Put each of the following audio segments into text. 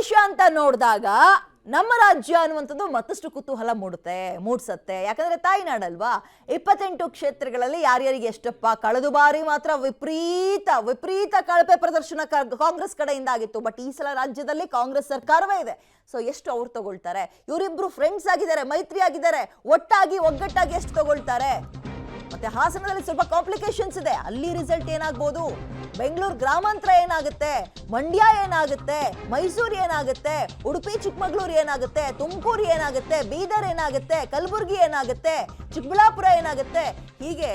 ದೇಶ ಅಂತ ನೋಡಿದಾಗ ನಮ್ಮ ರಾಜ್ಯ ಅನ್ನುವಂಥದ್ದು ಮತ್ತಷ್ಟು ಕುತೂಹಲ ಮೂಡಿಸತ್ತೆ. ಯಾಕಂದ್ರೆ ತಾಯಿನಾಡಲ್ವಾ. 28 ಕ್ಷೇತ್ರಗಳಲ್ಲಿ ಯಾರ್ಯಾರಿಗೆ ಎಷ್ಟಪ್ಪ. ಕಳೆದ ಬಾರಿ ಮಾತ್ರ ವಿಪರೀತ ಕಳಪೆ ಪ್ರದರ್ಶನ ಕಾಂಗ್ರೆಸ್ ಕಡೆಯಿಂದ ಆಗಿತ್ತು. ಬಟ್ ಈ ಸಲ ರಾಜ್ಯದಲ್ಲಿ ಕಾಂಗ್ರೆಸ್ ಸರ್ಕಾರವೇ ಇದೆ. ಸೊ ಎಷ್ಟು ಅವ್ರು ತಗೊಳ್ತಾರೆ? ಇವರಿಬ್ರು ಫ್ರೆಂಡ್ಸ್ ಆಗಿದ್ದಾರೆ, ಮೈತ್ರಿ ಆಗಿದ್ದಾರೆ, ಒಗ್ಗಟ್ಟಾಗಿ ಎಷ್ಟು ತಗೊಳ್ತಾರೆ? ಮತ್ತೆ ಹಾಸನದಲ್ಲಿ ಸ್ವಲ್ಪ ಕಾಂಪ್ಲಿಕೇಶನ್ಸ್ ಇದೆ. ಅಲ್ಲಿ ರಿಸಲ್ಟ್ ಏನಾಗ್ಬೋದು? ಬೆಂಗಳೂರು ಗ್ರಾಮಾಂತರ ಏನಾಗುತ್ತೆ? ಮಂಡ್ಯ ಏನಾಗುತ್ತೆ? ಮೈಸೂರು ಏನಾಗುತ್ತೆ? ಉಡುಪಿ ಚಿಕ್ಕಮಗಳೂರು ಏನಾಗುತ್ತೆ? ತುಮಕೂರು ಏನಾಗುತ್ತೆ? ಬೀದರ್ ಏನಾಗುತ್ತೆ? ಕಲಬುರಗಿ ಏನಾಗುತ್ತೆ? ಚಿಕ್ಕಬಳ್ಳಾಪುರ ಏನಾಗುತ್ತೆ? ಹೀಗೆ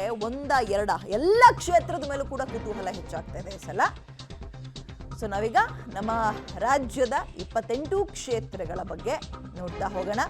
ಎರಡ ಎಲ್ಲ ಕ್ಷೇತ್ರದ ಮೇಲೂ ಕೂಡ ಕುತೂಹಲ ಹೆಚ್ಚಾಗ್ತಾ ಇದೆ ಈ ಸಲ. ಸೊ ನಾವೀಗ ನಮ್ಮ ರಾಜ್ಯದ 28 ಕ್ಷೇತ್ರಗಳ ಬಗ್ಗೆ ನೋಡ್ತಾ ಹೋಗೋಣ.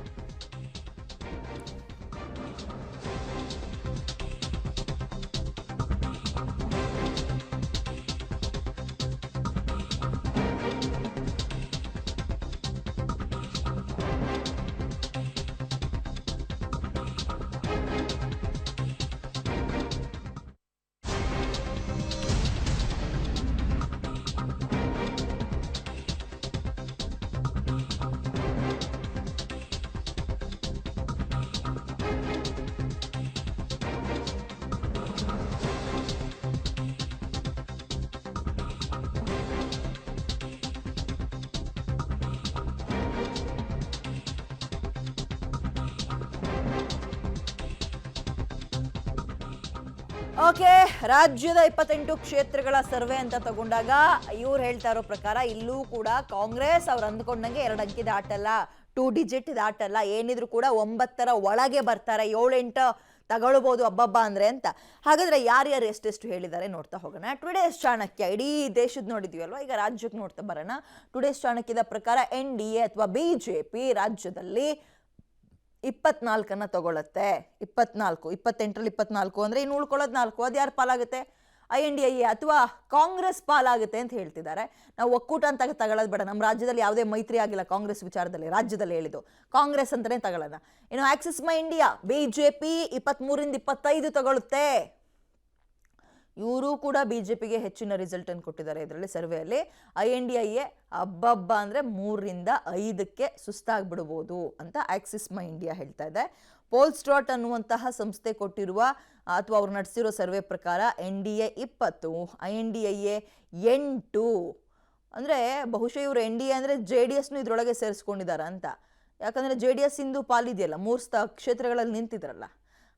ಓಕೆ, ರಾಜ್ಯದ 28 ಕ್ಷೇತ್ರಗಳ ಸರ್ವೆ ಅಂತ ತಗೊಂಡಾಗ ಇವ್ರು ಹೇಳ್ತಾ ಇರೋ ಪ್ರಕಾರ ಇಲ್ಲೂ ಕೂಡ ಕಾಂಗ್ರೆಸ್ ಅವ್ರು ಅಂದ್ಕೊಂಡಂಗೆ 2 ಅಂಕಿ ದಾಟಲ್ಲ, 2 ಡಿಜಿಟ್ ದಾಟಲ್ಲ. ಏನಿದ್ರು ಕೂಡ 9ರ ಒಳಗೆ ಬರ್ತಾರೆ, 7-8 ತಗೊಳ್ಬೋದು ಅಬ್ಬಬ್ಬ ಅಂದ್ರೆ ಅಂತ. ಹಾಗಾದ್ರೆ ಯಾರ್ಯಾರು ಎಷ್ಟೆಷ್ಟು ಹೇಳಿದ್ದಾರೆ ನೋಡ್ತಾ ಹೋಗೋಣ. ಟುಡೇಸ್ ಚಾಣಕ್ಯ ಇಡೀ ದೇಶದ ನೋಡಿದ್ವಿ ಅಲ್ವಾ, ಈಗ ರಾಜ್ಯಕ್ಕೆ ನೋಡ್ತಾ ಬರೋಣ. ಟುಡೇಸ್ ಚಾಣಕ್ಯದ ಪ್ರಕಾರ NDA ಅಥವಾ BJP ರಾಜ್ಯದಲ್ಲಿ 24 ತಗೊಳತ್ತೆ. 28ರಲ್ಲಿ 24 ಅಂದ್ರೆ ಇನ್ನು ಉಳ್ಕೊಳ್ಳೋದು 4. ಅದು ಯಾರು ಪಾಲಾಗುತ್ತೆ? INDA ಅಥವಾ ಕಾಂಗ್ರೆಸ್ ಪಾಲಾಗುತ್ತೆ ಅಂತ ಹೇಳ್ತಿದ್ದಾರೆ. ನಾವು ಒಕ್ಕೂಟ ಅಂತ ತಗೊಳ್ಳೋದು ಬೇಡ. ನಮ್ಮ ರಾಜ್ಯದಲ್ಲಿ ಯಾವುದೇ ಮೈತ್ರಿ ಆಗಿಲ್ಲ ಕಾಂಗ್ರೆಸ್ ವಿಚಾರದಲ್ಲಿ. ರಾಜ್ಯದಲ್ಲಿ ಹೇಳಿದ್ದು ಕಾಂಗ್ರೆಸ್ ಅಂತಾನೆ ತಗೊಳ್ಳೋಣ. ಇನ್ನು ಆಕ್ಸಿಸ್ ಮೈ ಇಂಡಿಯಾ BJP 23ರಿಂದ 25 ತಗೊಳುತ್ತೆ. ಇವರು ಕೂಡ BJPಗೆ ಹೆಚ್ಚಿನ ರಿಸಲ್ಟ್ ಅನ್ನು ಕೊಟ್ಟಿದ್ದಾರೆ ಇದರಲ್ಲಿ ಸರ್ವೆಯಲ್ಲಿ. INDA ಅಬ್ಬಬ್ಬ ಅಂದ್ರೆ 3ರಿಂದ 5ಕ್ಕೆ ಸುಸ್ತಾಗ್ಬಿಡ್ಬೋದು ಅಂತ ಆಕ್ಸಿಸ್ ಮೈ ಇಂಡಿಯಾ ಹೇಳ್ತಾ ಇದೆ. ಪೋಲ್ಸ್ಟ್ರಾಟ್ ಅನ್ನುವಂತಹ ಸಂಸ್ಥೆ ಕೊಟ್ಟಿರುವ ಅಥವಾ ಅವ್ರು ನಡೆಸಿರೋ ಸರ್ವೆ ಪ್ರಕಾರ NDA 20, INDA 8. ಅಂದ್ರೆ ಬಹುಶಃ ಇವರು NDA ಅಂದ್ರೆ JDSನು ಇದ್ರೊಳಗೆ ಸೇರಿಸ್ಕೊಂಡಿದ್ದಾರೆ ಅಂತ. ಯಾಕಂದ್ರೆ JDS ಇಂದು ಪಾಲಿದೆಯಲ್ಲ, 3 ಕ್ಷೇತ್ರಗಳಲ್ಲಿ ನಿಂತಿದ್ರಲ್ಲ,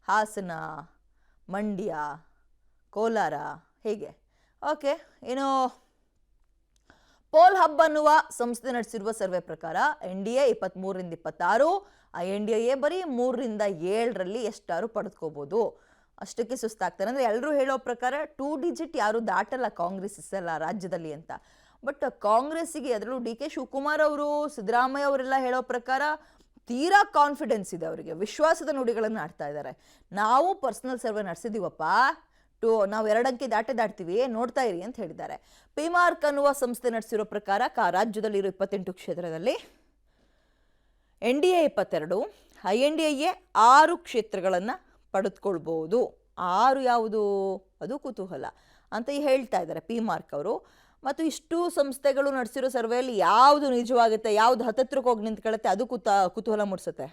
ಹಾಸನ, ಮಂಡ್ಯ, ಕೋಲಾರ, ಹೀಗೆ. ಓಕೆ, ಇನ್ನು ಪೋಲ್ ಹಬ್ ಅನ್ನುವ ಸಂಸ್ಥೆ ನಡೆಸಿರುವ ಸರ್ವೆ ಪ್ರಕಾರ NDA 23ರಿಂದ 26, INDA ಬರೀ 3ರಿಂದ 7ರಲ್ಲಿ ಎಷ್ಟಾರು ಪಡೆದುಕೋಬಹುದು. ಅಷ್ಟಕ್ಕೆ ಸುಸ್ತಾಗ್ತಾರೆ. ಅಂದ್ರೆ ಎಲ್ಲರೂ ಹೇಳೋ ಪ್ರಕಾರ 2 ಡಿಜಿಟ್ ಯಾರು ದಾಟಲ್ಲ ಕಾಂಗ್ರೆಸ್ ಎಲ್ಲ ರಾಜ್ಯದಲ್ಲಿ ಅಂತ. ಬಟ್ ಕಾಂಗ್ರೆಸ್ಸಿಗೆ ಅದರಲ್ಲೂ DK ಶಿವಕುಮಾರ್ ಅವರು, ಸಿದ್ದರಾಮಯ್ಯ ಅವರೆಲ್ಲ ಹೇಳೋ ಪ್ರಕಾರ ತೀರಾ ಕಾನ್ಫಿಡೆನ್ಸ್ ಇದೆ ಅವರಿಗೆ, ವಿಶ್ವಾಸದ ನುಡಿಗಳನ್ನು ಆಡ್ತಾ ಇದ್ದಾರೆ. ನಾವು ಪರ್ಸನಲ್ ಸರ್ವೆ ನಡೆಸಿದೀವಪ್ಪ, ನಾವು 2 ಅಂಕಿ ದಾಟ್ತೀವಿ, ನೋಡ್ತಾ ಇರಿ ಅಂತ ಹೇಳಿದ್ದಾರೆ. ಪಿಮಾರ್ಕ್ ಅನ್ನುವ ಸಂಸ್ಥೆ ನಡೆಸಿರೋ ಪ್ರಕಾರ ರಾಜ್ಯದಲ್ಲಿರೋ 28 ಕ್ಷೇತ್ರದಲ್ಲಿ NDA 22, INDA 6 ಕ್ಷೇತ್ರಗಳನ್ನು ಪಡೆದುಕೊಳ್ಬಹುದು. 6 ಯಾವುದು? ಅದು ಕುತೂಹಲ ಅಂತ ಹೇಳ್ತಾ ಇದ್ದಾರೆ ಪಿಮಾರ್ಕ್ ಅವರು. ಮತ್ತು ಇಷ್ಟು ಸಂಸ್ಥೆಗಳು ನಡೆಸಿರೋ ಸರ್ವೆಯಲ್ಲಿ ಯಾವುದು ನಿಜವಾಗುತ್ತೆ, ಯಾವುದು ಹತ್ತತ್ರಕ್ಕೆ ಹೋಗಿ ನಿಂತ್ಕೊಳ್ಳುತ್ತೆ, ಅದು ಕುತೂಹಲ ಮೂಡಿಸುತ್ತೆ.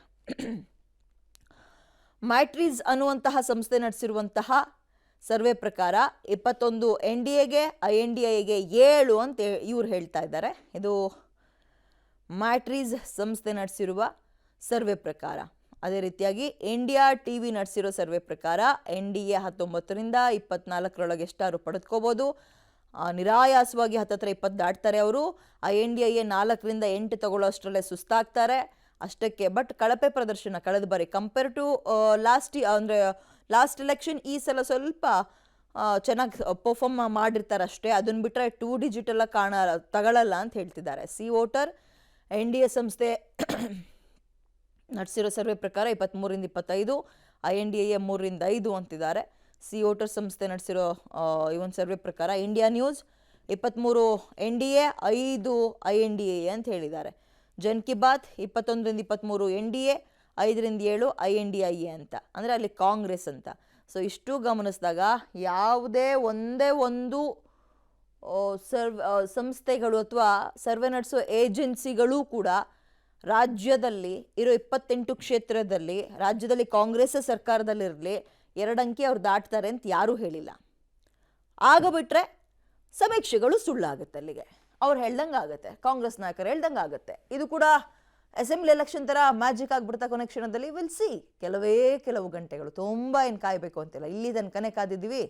ಮ್ಯಾಟ್ರೀಸ್ ಅನ್ನುವಂತಹ ಸಂಸ್ಥೆ ನಡೆಸಿರುವಂತಹ ಸರ್ವೆ ಪ್ರಕಾರ 21 NDAಗೆ, INDA 7 ಅಂತ ಇವ್ರು ಹೇಳ್ತಾ ಇದ್ದಾರೆ. ಇದು ಮ್ಯಾಟ್ರೀಸ್ ಸಂಸ್ಥೆ ನಡೆಸಿರುವ ಸರ್ವೆ ಪ್ರಕಾರ. ಅದೇ ರೀತಿಯಾಗಿ ಇಂಡಿಯಾ TV ನಡೆಸಿರೋ ಸರ್ವೆ ಪ್ರಕಾರ NDA 19ರಿಂದ 24ರೊಳಗೆ ಎಷ್ಟಾರು ಪಡೆದುಕೋಬೋದು. ನಿರಾಯಾಸವಾಗಿ 10-20 ದಾಟ್ತಾರೆ ಅವರು. INDA 4ರಿಂದ 8 ತಗೊಳ್ಳೋ ಅಷ್ಟರಲ್ಲೇ ಸುಸ್ತಾಗ್ತಾರೆ ಅಷ್ಟಕ್ಕೆ. ಬಟ್ ಕಳಪೆ ಪ್ರದರ್ಶನ ಕಳೆದ ಬಾರಿ ಕಂಪೇರ್ ಟು ಲಾಸ್ಟ್ ಎಲೆಕ್ಷನ್ ಈ ಸಲ ಸ್ವಲ್ಪ ಚೆನ್ನಾಗಿ ಪರ್ಫಾರ್ಮ್ ಮಾಡಿರ್ತಾರೆ ಅಷ್ಟೇ. ಅದನ್ನು ಬಿಟ್ಟರೆ 2 ಡಿಜಿಟ್ ಎಲ್ಲ ತಗೊಳ್ಳಲ್ಲ ಅಂತ ಹೇಳ್ತಿದ್ದಾರೆ. ಸಿ ವೋಟರ್ NDA ಸಂಸ್ಥೆ ನಡೆಸಿರೋ ಸರ್ವೆ ಪ್ರಕಾರ 23ರಿಂದ 25, INDA 3ರಿಂದ 5 ಅಂತಿದ್ದಾರೆ. ಸಿ ವೋಟರ್ ಸಂಸ್ಥೆ ನಡೆಸಿರೋ ಈ ಒಂದು ಸರ್ವೆ ಪ್ರಕಾರ ಇಂಡಿಯಾ ನ್ಯೂಸ್ 23 NDA, 5 INDA ಅಂತ ಹೇಳಿದ್ದಾರೆ. ಜನ್ ಕಿ ಬಾತ್ 21ರಿಂದ 23 NDA, 5ರಿಂದ 7 INDA ಅಂತ, ಅಂದರೆ ಅಲ್ಲಿ ಕಾಂಗ್ರೆಸ್ ಅಂತ. ಸೊ ಇಷ್ಟು ಗಮನಿಸಿದಾಗ ಯಾವುದೇ ಒಂದೇ ಒಂದು ಸಂಸ್ಥೆಗಳು ಅಥವಾ ಸರ್ವೆ ನಡೆಸೋ ಏಜೆನ್ಸಿಗಳು ಕೂಡ ರಾಜ್ಯದಲ್ಲಿ ಇರೋ 28 ಕ್ಷೇತ್ರದಲ್ಲಿ ರಾಜ್ಯದಲ್ಲಿ ಕಾಂಗ್ರೆಸ್ ಸರ್ಕಾರದಲ್ಲಿರಲಿ 2 ಅಂಕಿ ಅವ್ರು ದಾಟ್ತಾರೆ ಅಂತ ಯಾರೂ ಹೇಳಿಲ್ಲ. ಆಗ ಬಿಟ್ರೆ ಸಮೀಕ್ಷೆಗಳು ಸುಳ್ಳಾಗುತ್ತೆ. ಅಲ್ಲಿಗೆ ಅವ್ರು ಹೇಳ್ದಂಗೆ ಆಗುತ್ತೆ, ಕಾಂಗ್ರೆಸ್ ನಾಯಕರು ಹೇಳ್ದಂಗೆ ಆಗುತ್ತೆ. ಇದು ಕೂಡ ಅಸೆಂಬ್ಲಿ ಎಲೆಕ್ಷನ್ ಥರ ಮ್ಯಾಜಿಕ್ ಆಗಿಬಿಡ್ತಾ ಕೊನೆ ಕ್ಷಣದಲ್ಲಿ. Will see. ಕೆಲವು ಗಂಟೆಗಳು, ತುಂಬ ಏನು ಕಾಯಬೇಕು ಅಂತಿಲ್ಲ. ಇಲ್ಲಿ ತನಕನೇ ಕಾದಿದ್ದೀವಿ.